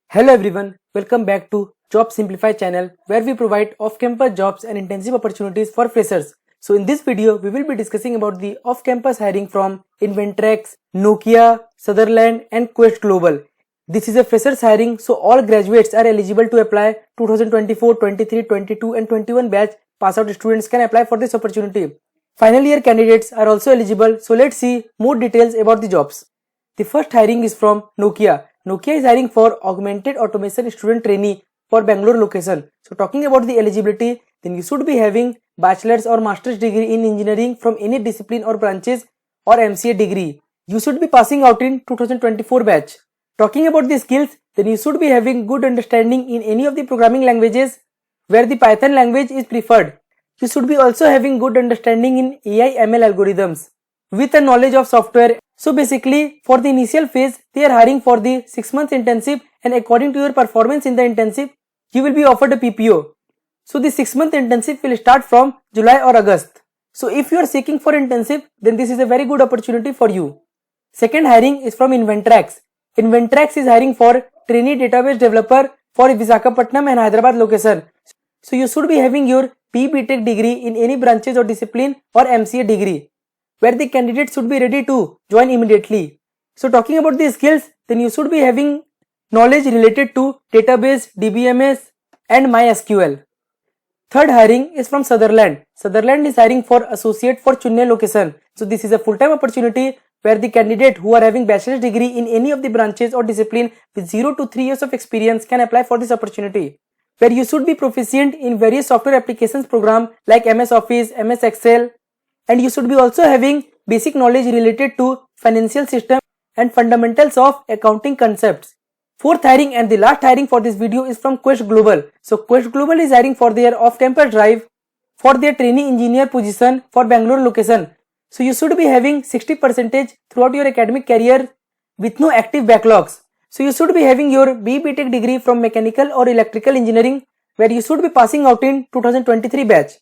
Hello everyone, welcome back to Job Simplify channel where we provide off-campus jobs and intensive opportunities for freshers. So in this video, we will be discussing about the off-campus hiring from Inventrax, Nokia, Sutherland and Quest Global. This is a freshers hiring, so all graduates are eligible to apply. 2024, 23, 22 and 21 batch pass out students can apply for this opportunity. Final year candidates are also eligible, so let's see more details about the jobs. The first hiring is from Nokia. Nokia is hiring for augmented automation student trainee for Bangalore location. So talking about the eligibility, then you should be having bachelor's or master's degree in engineering from any discipline or branches or MCA degree. You should be passing out in 2024 batch. Talking about the skills, then you should be having good understanding in any of the programming languages where the Python language is preferred. You should be also having good understanding in AI ML algorithms with a knowledge of software. So basically, for the initial phase, they are hiring for the 6 months internship, and according to your performance in the internship, you will be offered a PPO. So the 6 month internship will start from July or August. So if you are seeking for internship, then this is a very good opportunity for you. Second hiring is from Inventrax. Inventrax is hiring for trainee database developer for Visakhapatnam and Hyderabad location. So you should be having your BTech degree in any branches or discipline or MCA degree, where the candidate should be ready to join immediately. So talking about the skills, then you should be having knowledge related to database, DBMS and MySQL. Third hiring is from Sutherland. Sutherland is hiring for associate for Chennai location. So this is a full-time opportunity where the candidate who are having bachelor's degree in any of the branches or discipline with 0 to 3 years of experience can apply for this opportunity, where you should be proficient in various software applications program like MS Office, MS Excel, and you should be also having basic knowledge related to financial system and fundamentals of accounting concepts. Fourth hiring and the last hiring for this video is from Quest Global. So Quest Global is hiring for their off-campus drive for their trainee engineer position for Bangalore location. So you should be having 60% throughout your academic career with no active backlogs. So you should be having your BTech degree from mechanical or electrical engineering, where you should be passing out in 2023 batch.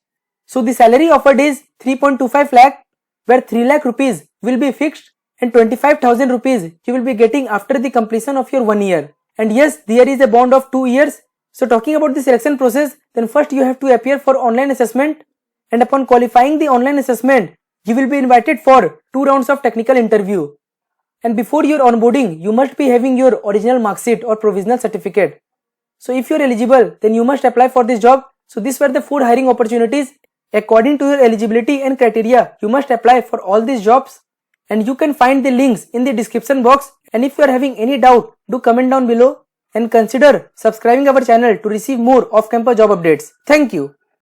So the salary offered is 3.25 lakh, where 3 lakh rupees will be fixed and 25,000 rupees you will be getting after the completion of your 1 year. And yes, there is a bond of 2 years. So talking about the selection process, then first you have to appear for online assessment, and upon qualifying the online assessment, you will be invited for 2 rounds of technical interview. And before your onboarding, you must be having your original mark sheet or provisional certificate. So if you are eligible, then you must apply for this job. So these were the 4 hiring opportunities. According to your eligibility and criteria, you must apply for all these jobs, and you can find the links in the description box. And if you are having any doubt, do comment down below and consider subscribing our channel to receive more off-campus job updates. Thank you.